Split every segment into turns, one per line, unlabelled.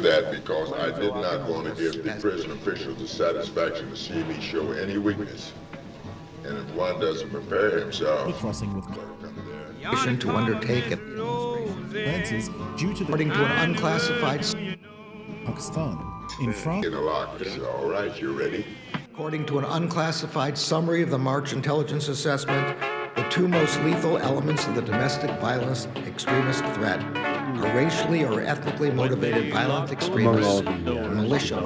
That because I did not want to give the prison officials the satisfaction to see me show any weakness. And if one doesn't prepare himself,
crossing with
to undertake it
advances due to the
according to an unclassified
Pakistan in France.
in a lock. All right, you ready?
according to an unclassified summary of the March intelligence assessment, the two most lethal elements of the domestic violence extremist threat are racially or ethnically motivated violent extremists and militia.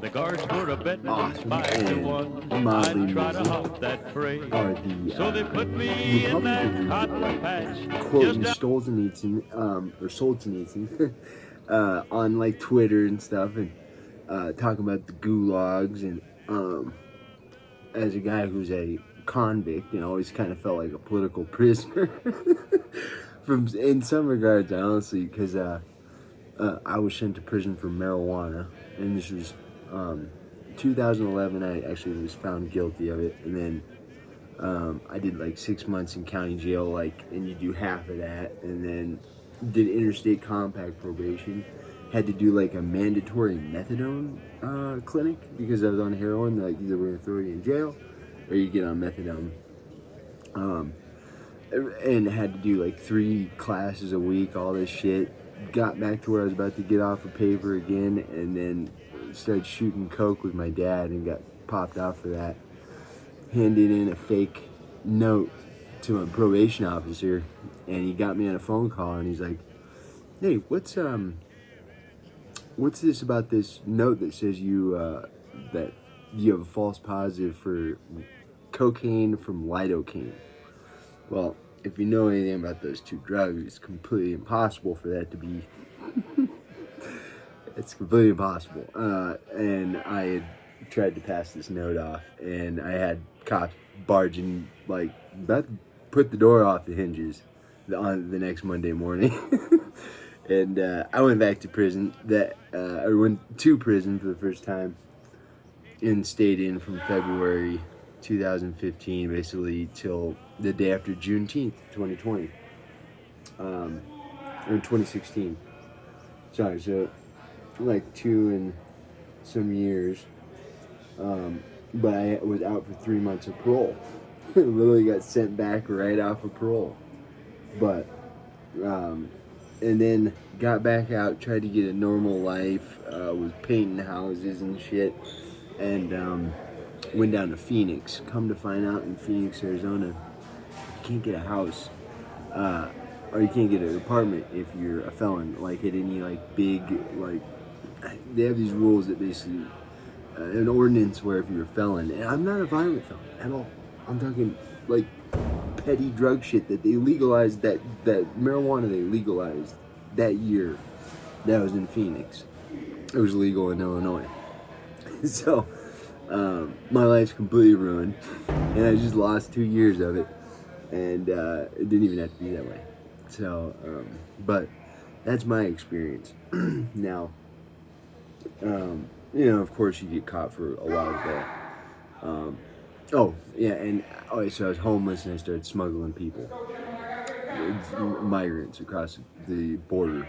The guards were a betting
awesome
5-1.
and mildly
I'd try to
amusing
hop that fray.
are the
So they put me in that cotton patch.
quoting
Just
Solzhenitsyn, or Solzhenitsyn, on like Twitter and stuff, and talking about the gulags, and as a guy who's a convict and always kind of felt like a political prisoner, in some regards, honestly, because I was sent to prison for marijuana, and this was 2011. I actually was found guilty of it, and then I did like 6 months in county jail, like, and you do half of that, and then did interstate compact probation. Had to do like a mandatory methadone clinic because I was on heroin. Like, either we're gonna throw you in jail or you get on methadone. And had to do like 3 classes a week, all this shit. Got back to where I was about to get off of paper again, and then started shooting coke with my dad and got popped off for that. Handed in a fake note to my probation officer, and he got me on a phone call, and he's like, "Hey, what's this about this note that says that you have a false positive for cocaine from lidocaine?" Well, if you know anything about those two drugs, it's completely impossible for that to be. It's completely impossible. And I had tried to pass this note off, and I had cops barging, like, about to put the door off the hinges on the next Monday morning. And I went back to prison. I went to prison for the first time and stayed in from February 2015, basically till the day after Juneteenth, 2020, or 2016. Sorry, so like 2 and some years. But I was out for 3 months of parole. Literally got sent back right off of parole. But and then got back out, tried to get a normal life, was painting houses and shit, and went down to Phoenix. Come to find out, in Phoenix, Arizona, you can't get a house, or you can't get an apartment if you're a felon, like at any like big, like, they have these rules that basically, an ordinance where if you're a felon, and I'm not a violent felon at all, I'm talking like petty drug shit that they legalized, that marijuana they legalized that year that was in Phoenix. It was legal in Illinois. So my life's completely ruined, and I just lost 2 years of it, and it didn't even have to be that way. So but that's my experience. Now you know, of course you get caught for a lot of that. Oh, yeah, and so I was homeless, and I started smuggling people, migrants, across the border.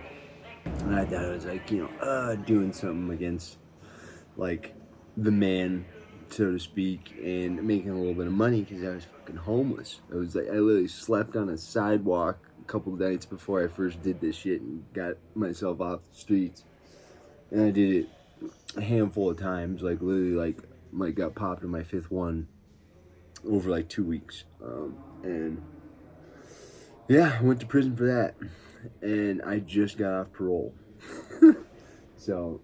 And I thought I was like, you know, doing something against, like, the man, so to speak, and making a little bit of money because I was fucking homeless. I was like, I literally slept on a sidewalk a couple of nights before I first did this shit and got myself off the streets. And I did it a handful of times, like literally, like got popped in my 5th one over like 2 weeks, and yeah, I went to prison for that, and I just got off parole. So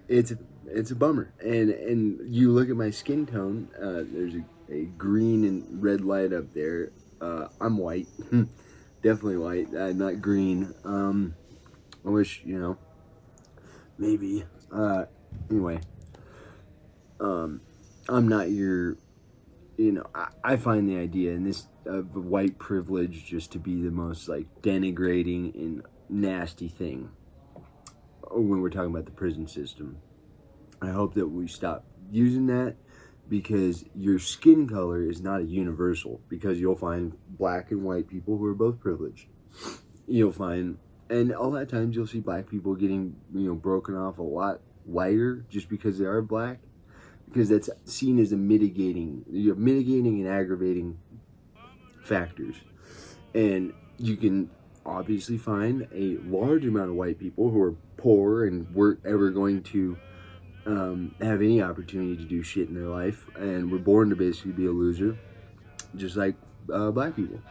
it's a bummer, and you look at my skin tone, there's a green and red light up there. I'm white. Definitely white, not green. I wish, you know, maybe, anyway, I'm not your, you know, I find the idea in this of white privilege just to be the most, like, denigrating and nasty thing when we're talking about the prison system. I hope that we stop using that, because your skin color is not a universal, because you'll find black and white people who are both privileged. You'll find And a lot of times you'll see black people getting, broken off a lot lighter just because they are black, because that's seen as mitigating and aggravating factors. And you can obviously find a large amount of white people who are poor and weren't ever going to have any opportunity to do shit in their life, and were born to basically be a loser, just like black people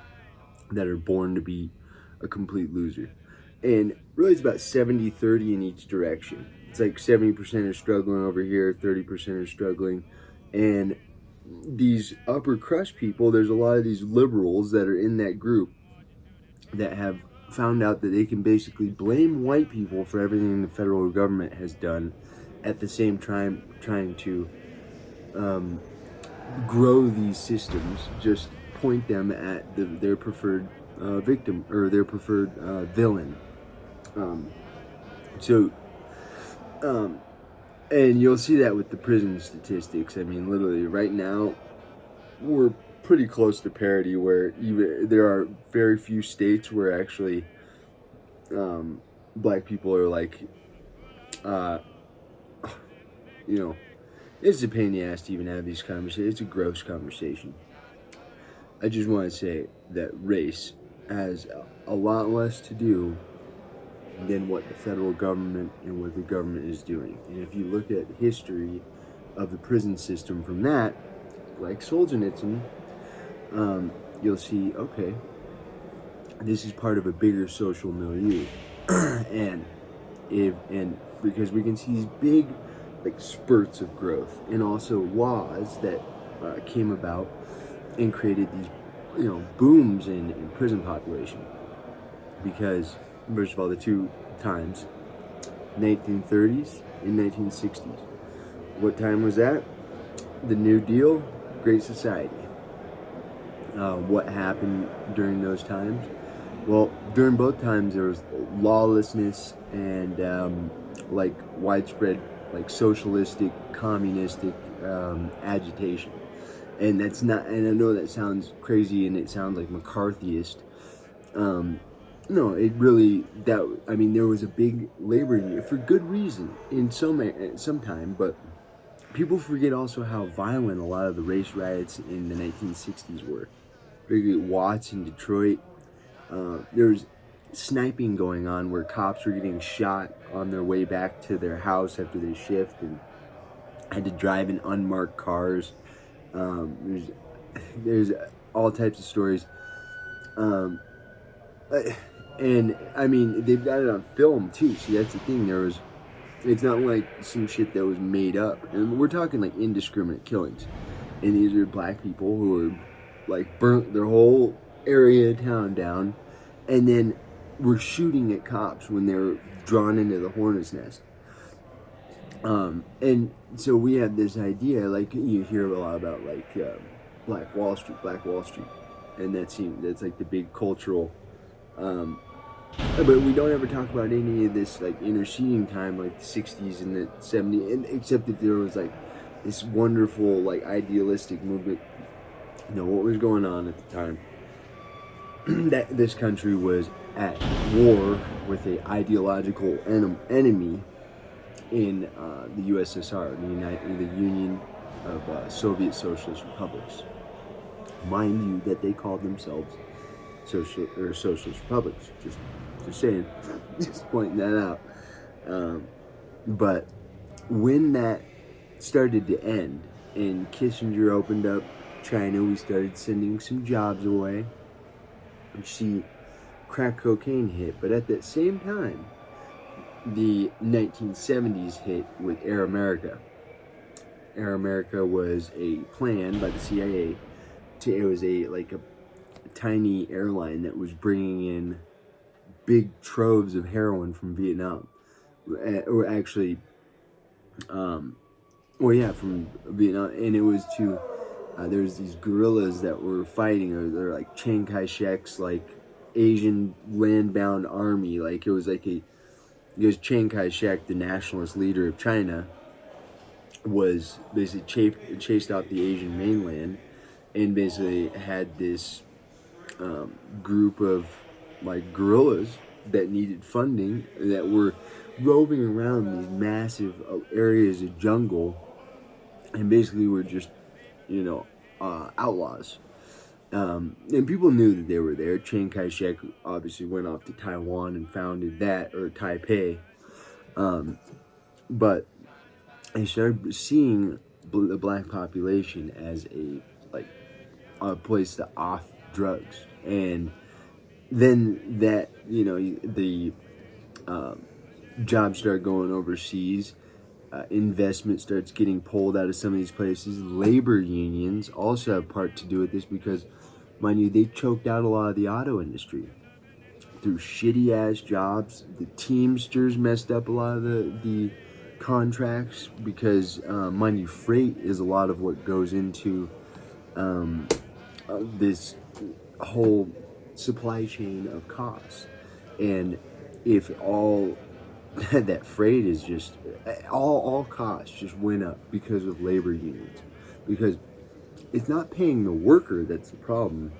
that are born to be a complete loser. And really it's about 70-30 in each direction. It's like 70% are struggling over here, 30% are struggling. And these upper crust people, there's a lot of these liberals that are in that group that have found out that they can basically blame white people for everything the federal government has done, at the same time trying to grow these systems, just point them at their preferred victim or their preferred villain. And you'll see that with the prison statistics. I mean, literally right now we're pretty close to parity, where there are very few states where actually black people are like, it's a pain in the ass to even have these conversations. It's a gross conversation. I just want to say that race has a lot less to do than what the federal government and what the government is doing. And if you look at history of the prison system from that, like Solzhenitsyn, you'll see, okay, this is part of a bigger social milieu. and because we can see these big spurts of growth, and also laws that came about and created these booms in prison population. Because first of all, the two times, 1930s and 1960s. What time was that? The New Deal, Great Society. What happened during those times? Well, during both times there was lawlessness and widespread socialistic, communistic agitation. And that's not, and I know that sounds crazy and it sounds like McCarthyist. No, it really, there was a big labor union for good reason in some time, but people forget also how violent a lot of the race riots in the 1960s were. Particularly Watts in Detroit. There was sniping going on where cops were getting shot on their way back to their house after their shift and had to drive in unmarked cars. There's all types of stories. And I mean, they've got it on film too. See, that's the thing. It's not like some shit that was made up. And we're talking like indiscriminate killings. And these are black people who are burnt their whole area of town down, and then were shooting at cops when they were drawn into the hornet's nest. And so we have this idea, you hear a lot about Black Wall Street, and that's like the big cultural. But we don't ever talk about any of this interceding time, like the 60s and the 70s, except that there was this wonderful idealistic movement. What was going on at the time? That this country was at war with an ideological enemy in the USSR, the Union of Soviet Socialist Republics. Mind you, that they called themselves socialist republics. Just saying, just pointing that out. But when that started to end and Kissinger opened up China, we started sending some jobs away. And see crack cocaine hit. But at that same time, the 1970s hit with Air America. Air America was a plan by the CIA. It was a tiny airline that was bringing in big troves of heroin from Vietnam. Or actually, from Vietnam. And it was to, there was these guerrillas that were fighting, or they're like Chiang Kai-shek's Asian land-bound army. Because Chiang Kai-shek, the nationalist leader of China, was basically chased out the Asian mainland, and basically had this group of guerrillas that needed funding that were roving around these massive areas of jungle, and basically were just, outlaws. And people knew that they were there. Chiang Kai-shek obviously went off to Taiwan and founded that, or Taipei. But they started seeing the black population as a place to off drugs, and then that the jobs start going overseas. Investment starts getting pulled out of some of these places. Labor unions also have part to do with this because, mind you, they choked out a lot of the auto industry through shitty ass jobs. The Teamsters messed up a lot of the contracts because, mind you, freight is a lot of what goes into this whole supply chain of costs. And if all that freight is just all costs just went up because of labor unions, because it's not paying the worker that's the problem,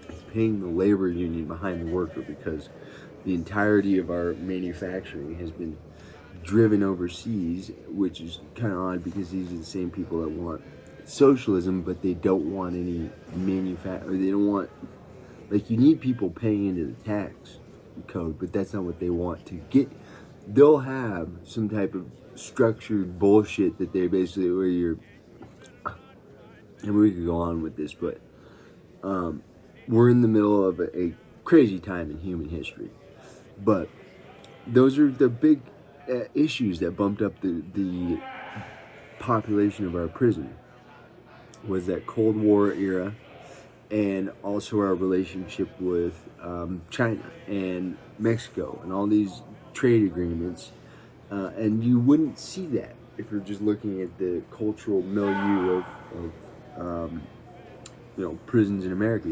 it's paying the labor union behind the worker, because the entirety of our manufacturing has been driven overseas, which is kind of odd because these are the same people that want socialism, but they don't want any they don't want, like, you need people paying into the tax code, but that's not what they want to get. They'll have some type of structured bullshit that they basically, where you're, and we could go on with this, but we're in the middle of a crazy time in human history. But those are the big issues that bumped up the population of our prison. Was that Cold War era, and also our relationship with China and Mexico and all these trade agreements, and you wouldn't see that if you're just looking at the cultural milieu of prisons in America.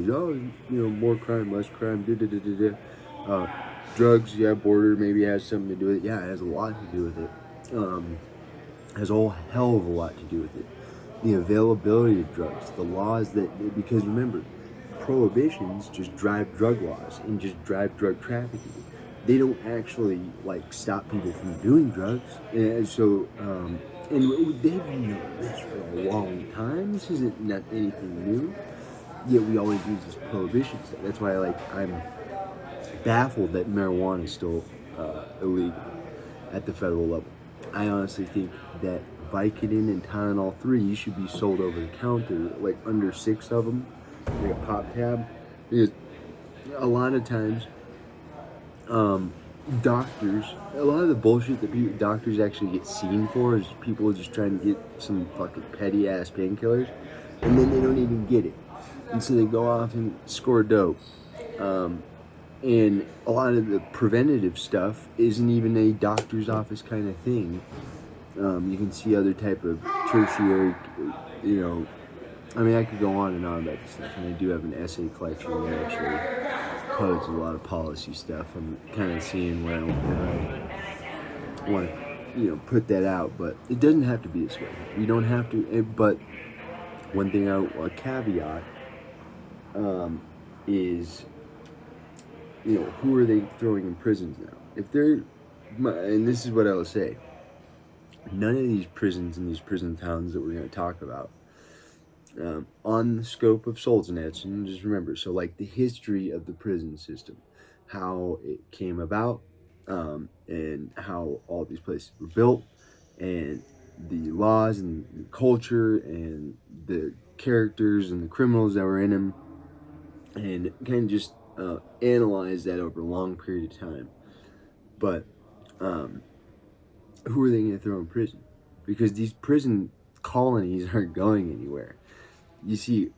More crime, less crime, drugs, yeah, border maybe has something to do with it. Yeah, it has a lot to do with it. Has a whole hell of a lot to do with it. The availability of drugs, the laws because remember, prohibitions just drive drug laws and just drive drug trafficking. They don't actually stop people from doing drugs, and so and they've known this for a long time. This isn't not anything new. Yet we always use this prohibition stuff. That's why I'm baffled that marijuana is still illegal at the federal level. I honestly think that Vicodin and Tylenol 3 should be sold over the counter, under 6 of them, like a pop tab. Because a lot of times, doctors, a lot of the bullshit that doctors actually get seen for is people just trying to get some fucking petty ass painkillers, and then they don't even get it, and so they go off and score dope. And a lot of the preventative stuff isn't even a doctor's office kind of thing. You can see other type of tertiary, I could go on and on about this stuff, and I do have an essay collection that actually poses a lot of policy stuff. I'm kind of seeing where I want to, put that out, but it doesn't have to be this way. We don't have to, but one thing, a caveat, is, who are they throwing in prisons now? If they're, and this is what I will say, none of these prisons in these prison towns that we're going to talk about, on the scope of Solzhenitsyn, and just remember, the history of the prison system, how it came about, and how all these places were built, and the laws and the culture and the characters and the criminals that were in them, and kind of just analyze that over a long period of time. But who are they going to throw in prison? Because these prison colonies aren't going anywhere. You see,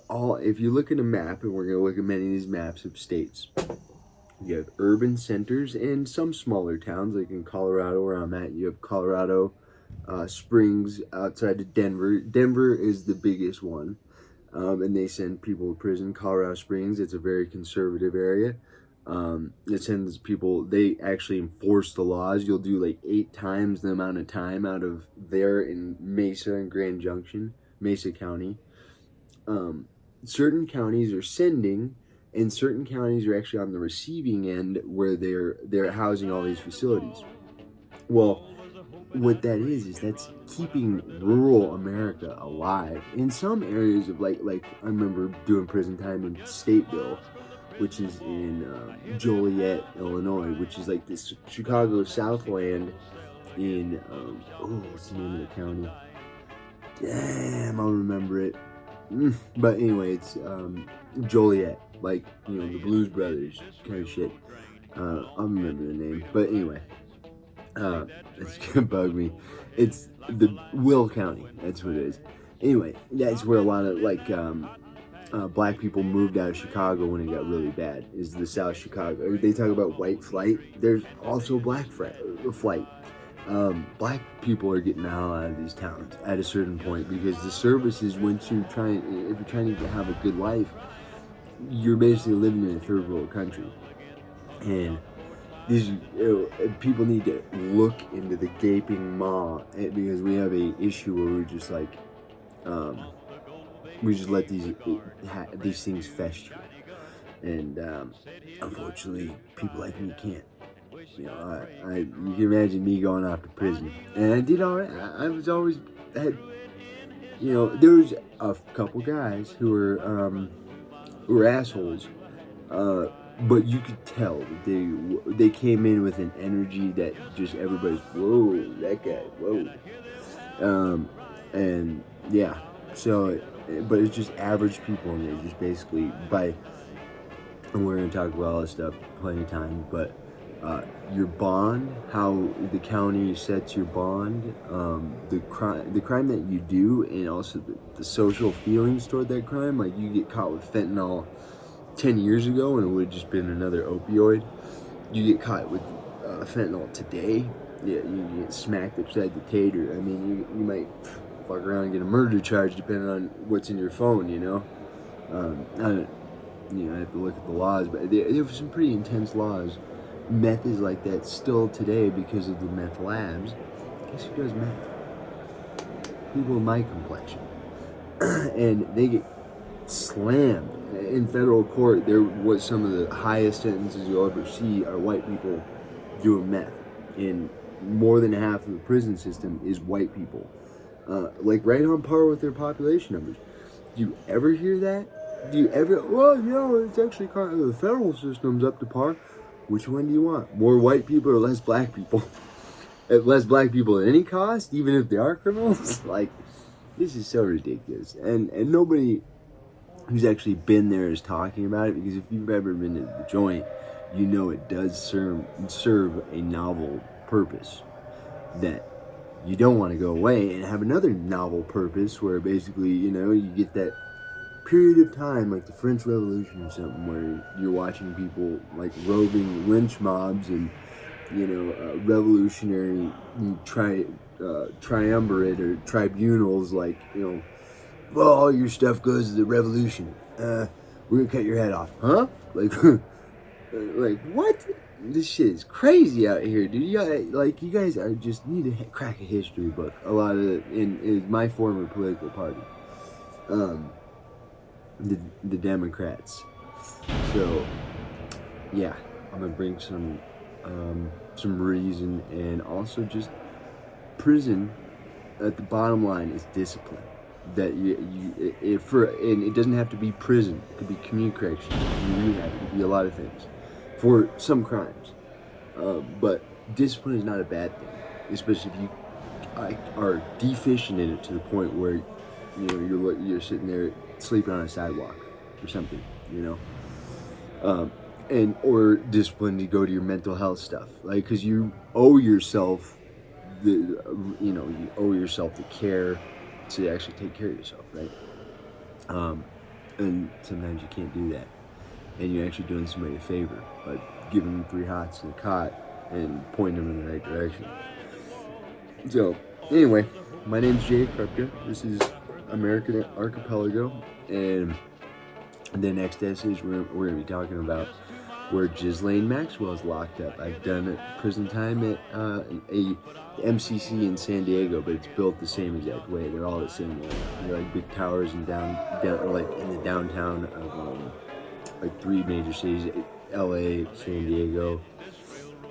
if you look at a map, and we're going to look at many of these maps of states, you have urban centers and some smaller towns, like in Colorado, where I'm at. You have Colorado Springs outside of Denver. Denver is the biggest one, and they send people to prison. Colorado Springs, it's a very conservative area. It sends people, they actually enforce the laws. You'll do 8 times the amount of time out of there in Mesa and Grand Junction, Mesa County. Certain counties are sending and certain counties are actually on the receiving end where they're housing all these facilities. Well, what that is that's keeping rural America alive in some areas of like I remember doing prison time in Stateville, which is in Joliet, Illinois, which is like this Chicago Southland in what's the name of the county? Damn, I'll remember it. But anyway, it's Joliet, like, you know, the Blues Brothers kind of shit. I'll remember the name. But anyway, it's gonna bug me. It's the Will County. That's what it is. Anyway, that's where a lot of like black people moved out of Chicago when it got really bad. Is the South Chicago? They talk about white flight. There's also black flight. Black people are getting the hell out of these towns at a certain point because the services, if you're trying to have a good life, you're basically living in a third world country, and these people need to look into the gaping maw because we have a issue where we're just like, we just let these things fester, and unfortunately, people like me can't. You know, you can imagine me going off to prison, and I did all right. I was always had, you know, there was a couple guys who were assholes, but you could tell that they came in with an energy that just everybody's whoa, that guy, whoa, and yeah, so but it's just average people, and they're just basically and we're gonna talk about all this stuff plenty of time, but. Your bond, how the county sets your bond, the crime that you do, and also the social feelings toward that crime. Like you get caught with fentanyl 10 years ago, and it would have just been another opioid. You get caught with fentanyl today, yeah, you get smacked upside the tater. I mean, you might fuck around and get a murder charge depending on what's in your phone. You know, I have to look at the laws, but there were some pretty intense laws. Meth is like that still today because of the meth labs. Guess who does meth? People in my complexion. And they get slammed. In federal court, there was some of the highest sentences you'll ever see are white people doing meth. And more than half of the prison system is white people. Like right on par with their population numbers. Do you ever hear that? Do you ever, well, you know, it's actually kind of the federal system's up to par. Which one do you want? More white people or less black people? Less black people at any cost, even if they are criminals? Like, this is so ridiculous. And nobody who's actually been there is talking about it, because if you've ever been to the joint, you know it does serve a novel purpose. That you don't want to go away and have another novel purpose where basically, you know, you get that period of time like the French Revolution or something where you're watching people like roving lynch mobs and, you know, revolutionary triumvirate or tribunals, like, you know, well, all your stuff goes to the revolution. We're gonna cut your head off, huh? Like, like what? This shit is crazy out here, dude. You guys are just need to crack a history book. A lot of it in my former political party. The Democrats. So yeah, I'm gonna bring some reason, and also just prison at the bottom line is discipline. That and it doesn't have to be prison. It could be community corrections, it could be rehab, it could be a lot of things for some crimes. But discipline is not a bad thing, especially if you are deficient in it to the point where, you know, you're sitting there sleeping on a sidewalk or something, you know, or discipline to go to your mental health stuff, like, because you owe yourself you owe yourself the care to actually take care of yourself, right? And sometimes you can't do that, and you're actually doing somebody a favor by giving them 3 hots in a cot and pointing them in the right direction. So anyway, my name's Jay Krupka. This is American Archipelago, and the next essay we're going to be talking about where Ghislaine Maxwell is locked up. I've done prison time at a MCC in San Diego, but it's built the same exact way. They're all the same way. They're like big towers and down like in the downtown like 3 major cities: L.A., San Diego.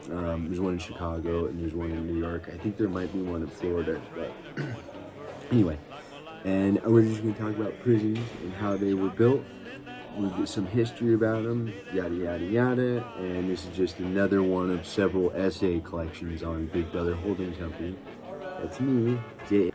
There's one in Chicago, and there's one in New York. I think there might be one in Florida, but anyway. And we're just going to talk about prisons and how they were built. We'll get some history about them, yada yada yada. And this is just another one of several essay collections on Big Brother Holding Company. That's me, Jay.